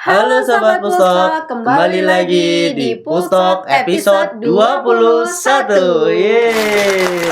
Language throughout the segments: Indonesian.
Halo Sobat Pustok, kembali lagi di Pustok episode 21. Yeay.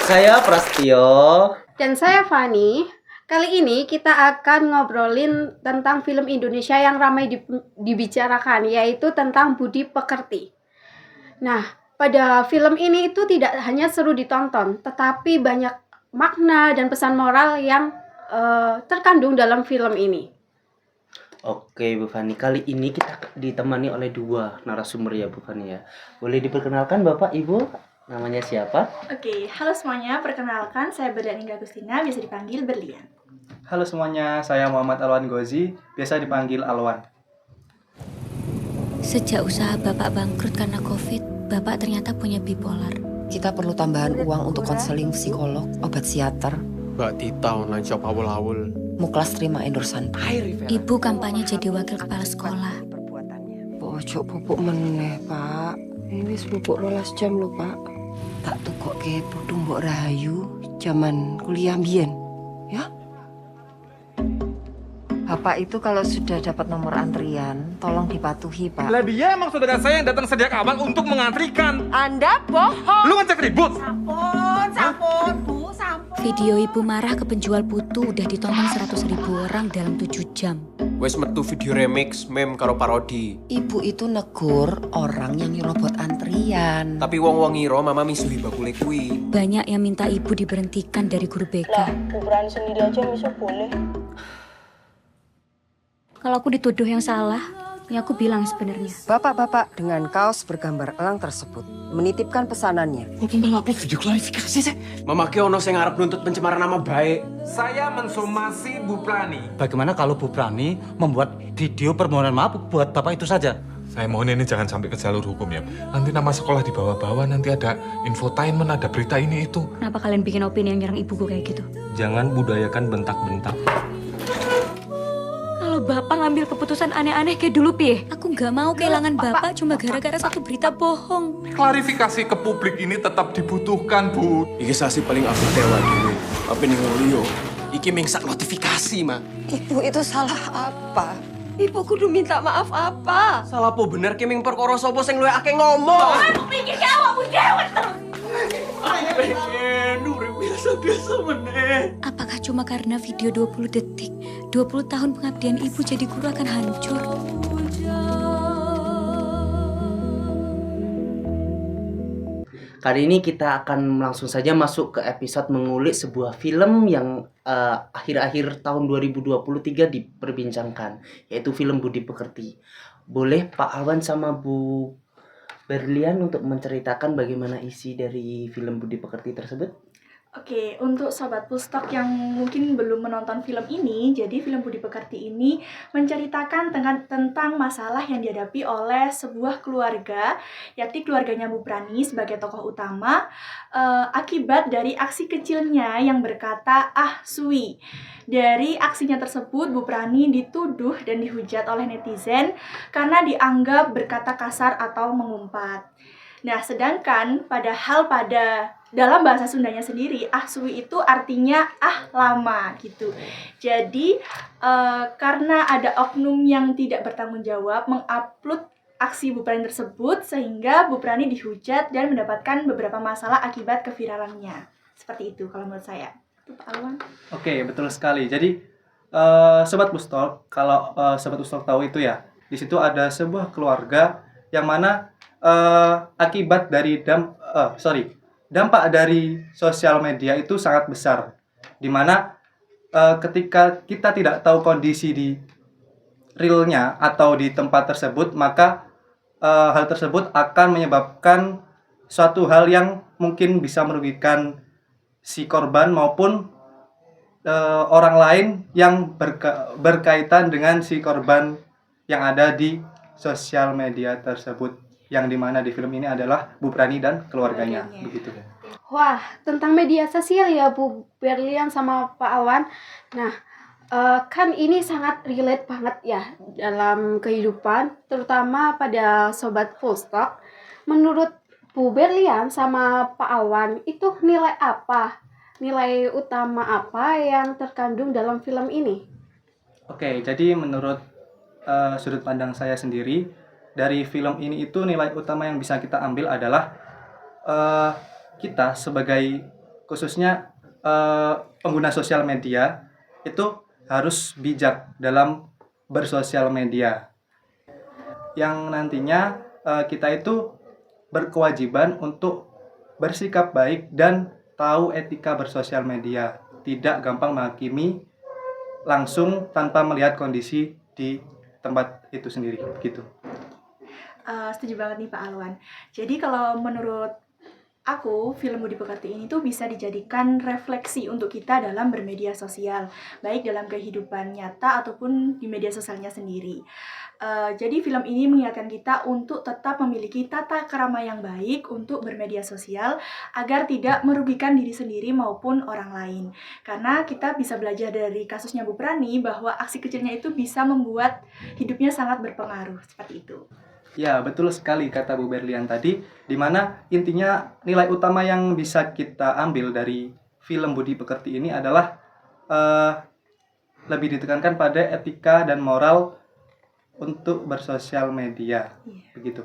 Saya Prastio dan saya Fani. Kali ini kita akan ngobrolin tentang film Indonesia yang ramai dibicarakan, yaitu tentang Budi Pekerti. Nah, pada film ini itu tidak hanya seru ditonton, tetapi banyak makna dan pesan moral yang terkandung dalam film ini. Oke Bu Fani, kali ini kita ditemani oleh dua narasumber ya Bu Fani ya. Boleh diperkenalkan Bapak Ibu, namanya siapa? Oke, halo semuanya, perkenalkan saya Berlian Indah Agustina, biasa dipanggil Berlian. Halo semuanya, saya Muhammad Alwan Gozi, biasa dipanggil Alwan. Sejak usaha Bapak bangkrut karena COVID, Bapak ternyata punya bipolar. Kita perlu tambahan uang untuk konseling psikolog, obat psikiater. Mbak Tita online shop awul-awul. Muklas terima endorsan. Ibu kampanye jadi wakil kepala sekolah. Pojok pupuk meneh, Pak. Ini pupuk 12 jam loh, Pak. Tak tukok ke pudung Mbok Rahayu zaman kuliah mbien. Ya? Bapak itu kalau sudah dapat nomor antrian, tolong dipatuhi, Pak. Lah dia emang saudara saya yang datang sejak awal untuk mengantrikan. Anda bohong. Lu ngajak ribut. Sampun, Bu, sampun. Video ibu marah ke penjual putu udah ditonton 100.000 orang dalam 7 jam. Wes metu video remix, meme karo parodi. Ibu itu negur orang yang nyerobot antrian. Tapi wong-wong ngira mama misuhi bakule kuwi. Banyak yang minta ibu diberhentikan dari guru BK. Ukuran sendiri aja bisa boleh. Kalau aku dituduh yang salah, ya aku bilang sebenarnya. Bapak-bapak dengan kaos bergambar elang tersebut menitipkan pesanannya. Kok malah upload video klarifikasi sih? Mama ki ono sing ngarep nuntut pencemaran nama baik. Saya mensomasi Bu Prani. Bagaimana kalau Bu Prani membuat video permohonan maaf buat Bapak itu saja? Saya mohon ini jangan sampai ke jalur hukum ya. Nanti nama sekolah dibawa-bawa, nanti ada infotainment, ada berita ini itu. Kenapa kalian bikin opini yang nyerang ibuku kayak gitu? Jangan budayakan bentak-bentak. Kalau Bapak ngambil keputusan aneh-aneh kayak dulu, Pi. Aku nggak mau kehilangan Bapak cuma gara-gara satu berita bohong. Klarifikasi ke publik ini tetap dibutuhkan, Bu. Iki sasi paling aku dewa dulu. Apa nih ngoliyo? Iki mingsak notifikasi, Ma. Ibu itu salah apa? Ibu kudu minta maaf apa? Salah po bener ki ming perkara sapa sing luwih akeh ngomong. Aku pikir ki awakmu dewek terus. Biasa-biasa meneh. Apakah cuma karena video 20 detik, 20 tahun pengabdian ibu jadi guru akan hancur? Kali ini kita akan langsung saja masuk ke episode mengulik sebuah film yang akhir-akhir tahun 2023 diperbincangkan, yaitu film Budi Pekerti. Boleh Pak Alwan sama Bu Berlian untuk menceritakan bagaimana isi dari film Budi Pekerti tersebut? Oke, untuk Sobat Pustok yang mungkin belum menonton film ini, jadi film Budi Pekerti ini menceritakan tentang masalah yang dihadapi oleh sebuah keluarga, yakni keluarganya Bu Prani sebagai tokoh utama, akibat dari aksi kecilnya yang berkata "ah sui". Dari aksinya tersebut, Bu Prani dituduh dan dihujat oleh netizen karena dianggap berkata kasar atau mengumpat. Nah, sedangkan padahal dalam bahasa Sundanya sendiri, ah suwi itu artinya ah lama gitu. Jadi karena ada oknum yang tidak bertanggung jawab mengupload aksi Bu Prani tersebut, sehingga Bu Prani dihujat dan mendapatkan beberapa masalah akibat keviralannya. Seperti itu kalau menurut saya. Itu Pak Alwan. Oke, betul sekali. Jadi Sobat Pustok, kalau Sobat Pustok tahu itu ya, di situ ada sebuah keluarga yang mana akibat dari dampak dari sosial media itu sangat besar, dimana ketika kita tidak tahu kondisi di realnya atau di tempat tersebut, maka hal tersebut akan menyebabkan suatu hal yang mungkin bisa merugikan si korban maupun orang lain yang berkaitan dengan si korban yang ada di sosial media tersebut, yang dimana di film ini adalah Bu Prani dan keluarganya. Begitu. Wah, tentang media sosial ya Bu Berlian sama Pak Alwan. Nah, kan ini sangat relate banget ya dalam kehidupan, terutama pada Sobat Pustok. Menurut Bu Berlian sama Pak Alwan, itu nilai apa? Nilai utama apa yang terkandung dalam film ini? Oke, jadi menurut sudut pandang saya sendiri, dari film ini itu nilai utama yang bisa kita ambil adalah kita sebagai khususnya pengguna sosial media itu harus bijak dalam bersosial media. Yang nantinya kita itu berkewajiban untuk bersikap baik dan tahu etika bersosial media. Tidak gampang menghakimi langsung tanpa melihat kondisi di tempat itu sendiri gitu. Setuju banget nih Pak Alwan. Jadi kalau menurut aku, film Budi Pekerti ini tuh bisa dijadikan refleksi untuk kita dalam bermedia sosial, baik dalam kehidupan nyata ataupun di media sosialnya sendiri. Jadi film ini mengingatkan kita untuk tetap memiliki tata krama yang baik untuk bermedia sosial agar tidak merugikan diri sendiri maupun orang lain. Karena kita bisa belajar dari kasusnya Bu Prani bahwa aksi kecilnya itu bisa membuat hidupnya sangat berpengaruh, seperti itu. Ya, betul sekali kata Bu Berlian tadi, di mana intinya nilai utama yang bisa kita ambil dari film Budi Pekerti ini adalah lebih ditekankan pada etika dan moral untuk bersosial media, begitu.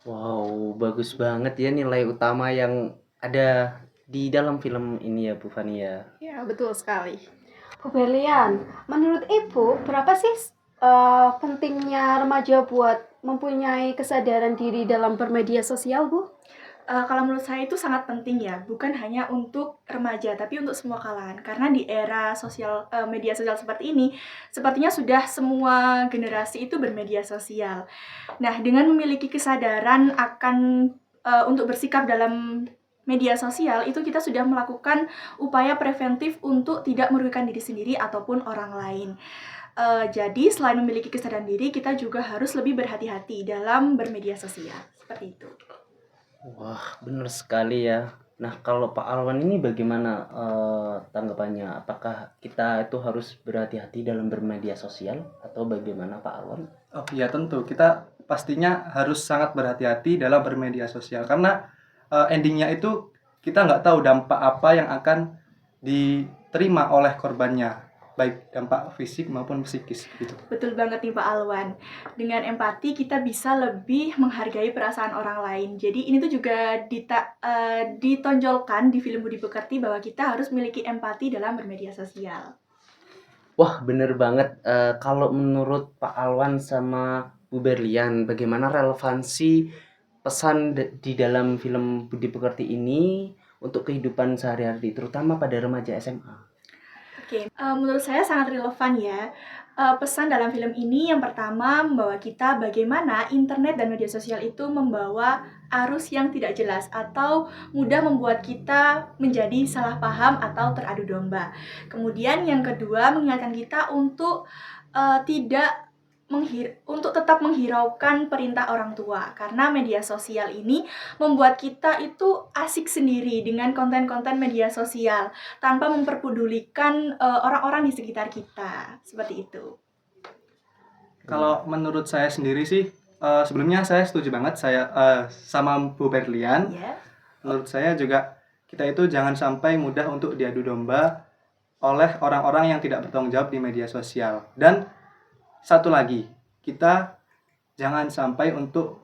Wow, bagus banget ya nilai utama yang ada di dalam film ini ya Bu Fani ya. Ya, betul sekali. Bu Berlian, menurut Ibu berapa sih pentingnya remaja buat mempunyai kesadaran diri dalam bermedia sosial, Bu? Kalau menurut saya itu sangat penting ya, bukan hanya untuk remaja, tapi untuk semua kalangan. Karena di era media sosial seperti ini, sepertinya sudah semua generasi itu bermedia sosial. Nah, dengan memiliki kesadaran akan untuk bersikap dalam media sosial, itu kita sudah melakukan upaya preventif untuk tidak merugikan diri sendiri ataupun orang lain. Jadi, selain memiliki kesadaran diri, kita juga harus lebih berhati-hati dalam bermedia sosial. Seperti itu. Wah, benar sekali ya. Nah, kalau Pak Alwan ini bagaimana tanggapannya? Apakah kita itu harus berhati-hati dalam bermedia sosial atau bagaimana Pak Alwan? Oh iya, tentu kita pastinya harus sangat berhati-hati dalam bermedia sosial karena endingnya itu kita nggak tahu dampak apa yang akan diterima oleh korbannya, baik dampak fisik maupun psikis gitu. Betul banget nih Pak Alwan. Dengan empati kita bisa lebih menghargai perasaan orang lain. Jadi ini tuh juga ditonjolkan di film Budi Pekerti bahwa kita harus memiliki empati dalam bermedia sosial. Wah, bener banget. Kalau menurut Pak Alwan sama Bu Berlian, bagaimana relevansi pesan di dalam film Budi Pekerti ini untuk kehidupan sehari-hari, terutama pada remaja SMA? Oke, menurut saya sangat relevan ya. Pesan dalam film ini yang pertama membawa kita bagaimana internet dan media sosial itu membawa arus yang tidak jelas atau mudah membuat kita menjadi salah paham atau teradu domba. Kemudian yang kedua mengingatkan kita untuk untuk tetap menghiraukan perintah orang tua, karena media sosial ini membuat kita itu asik sendiri dengan konten-konten media sosial tanpa memperpedulikan orang-orang di sekitar kita, seperti itu. Kalau menurut saya sendiri sih, sebelumnya saya setuju banget sama Bu Berlian. Yeah. Menurut saya juga kita itu jangan sampai mudah untuk diadu domba oleh orang-orang yang tidak bertanggung jawab di media sosial. Dan satu lagi, kita jangan sampai untuk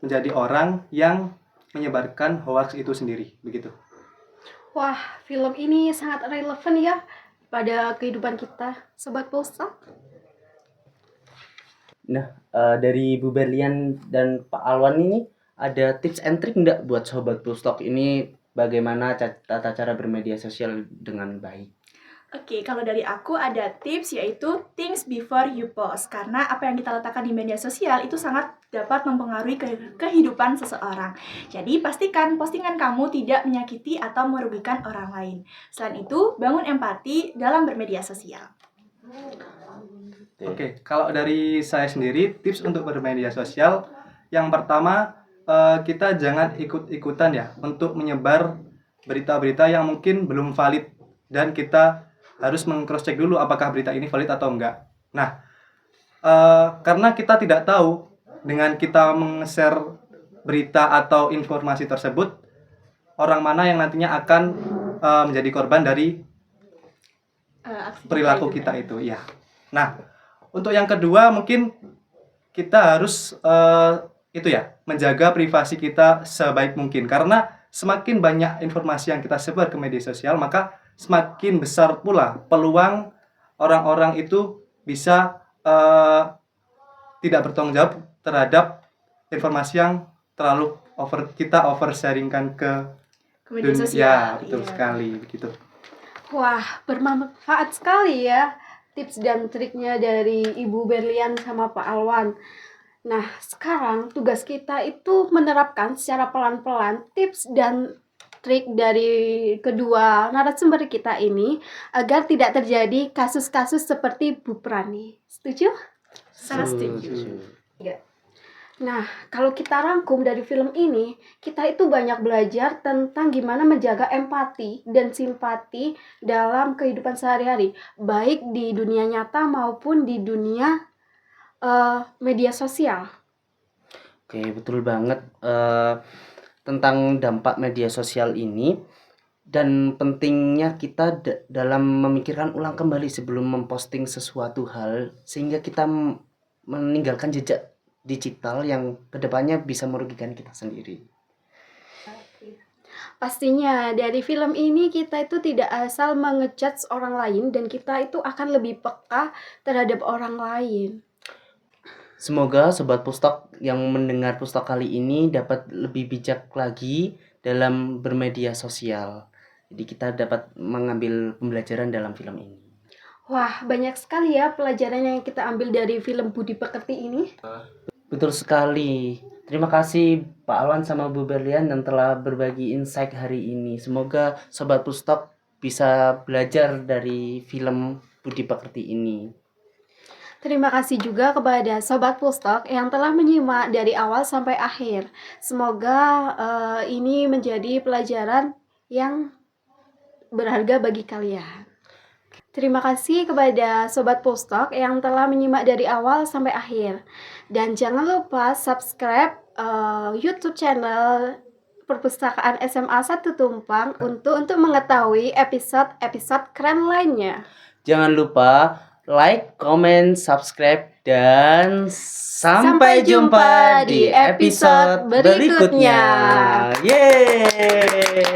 menjadi orang yang menyebarkan hoaks itu sendiri, begitu. Wah, film ini sangat relevan ya pada kehidupan kita, Sobat Pulsa. Nah, dari Bu Berlian dan Pak Alwan ini ada tips and trick nggak buat Sobat Pulstok ini bagaimana tata cara bermedia sosial dengan baik? Oke, kalau dari aku ada tips yaitu things before you post. Karena apa yang kita letakkan di media sosial itu sangat dapat mempengaruhi kehidupan seseorang. Jadi pastikan postingan kamu tidak menyakiti atau merugikan orang lain. Selain itu, bangun empati dalam bermedia sosial. Oke, kalau dari saya sendiri tips untuk bermedia sosial yang pertama kita jangan ikut-ikutan ya untuk menyebar berita-berita yang mungkin belum valid dan kita harus meng-cross check dulu apakah berita ini valid atau enggak. Nah, karena kita tidak tahu dengan kita meng-share berita atau informasi tersebut, orang mana yang nantinya akan menjadi korban dari perilaku kita itu. Ya. Nah, untuk yang kedua mungkin kita harus menjaga privasi kita sebaik mungkin, karena semakin banyak informasi yang kita sebar ke media sosial, maka semakin besar pula peluang orang-orang itu bisa tidak bertanggung jawab terhadap informasi yang terlalu kita over sharingkan ke media dunia. sosial. Ya, betul Iya. sekali begitu. Wah, bermanfaat sekali ya tips dan triknya dari Ibu Berlian sama Pak Alwan. Nah, sekarang tugas kita itu menerapkan secara pelan-pelan tips dan trik dari kedua narasumber kita ini agar tidak terjadi kasus-kasus seperti Bu Prani. Setuju? Sangat setuju. Nah, kalau kita rangkum dari film ini, kita itu banyak belajar tentang gimana menjaga empati dan simpati dalam kehidupan sehari-hari, baik di dunia nyata maupun di dunia media sosial. Oke, betul banget tentang dampak media sosial ini dan pentingnya kita dalam memikirkan ulang kembali sebelum memposting sesuatu hal, sehingga kita meninggalkan jejak digital yang kedepannya bisa merugikan kita sendiri. Pastinya dari film ini kita itu tidak asal mengejudge orang lain dan kita itu akan lebih peka terhadap orang lain. Semoga Sobat Pustok yang mendengar Pustok kali ini dapat lebih bijak lagi dalam bermedia sosial. Jadi kita dapat mengambil pembelajaran dalam film ini. Wah, banyak sekali ya pelajaran yang kita ambil dari film Budi Pekerti ini. Betul sekali. Terima kasih Pak Alwan sama Bu Berlian yang telah berbagi insight hari ini. Semoga Sobat Pustok bisa belajar dari film Budi Pekerti ini. Terima kasih juga kepada Sobat Pustok yang telah menyimak dari awal sampai akhir. Semoga ini menjadi pelajaran yang berharga bagi kalian. Terima kasih kepada Sobat Pustok yang telah menyimak dari awal sampai akhir. Dan jangan lupa subscribe YouTube channel Perpustakaan SMA 1 Tumpang untuk mengetahui episode-episode keren lainnya. Jangan lupa like, comment, subscribe, dan sampai jumpa di episode berikutnya. Yeay!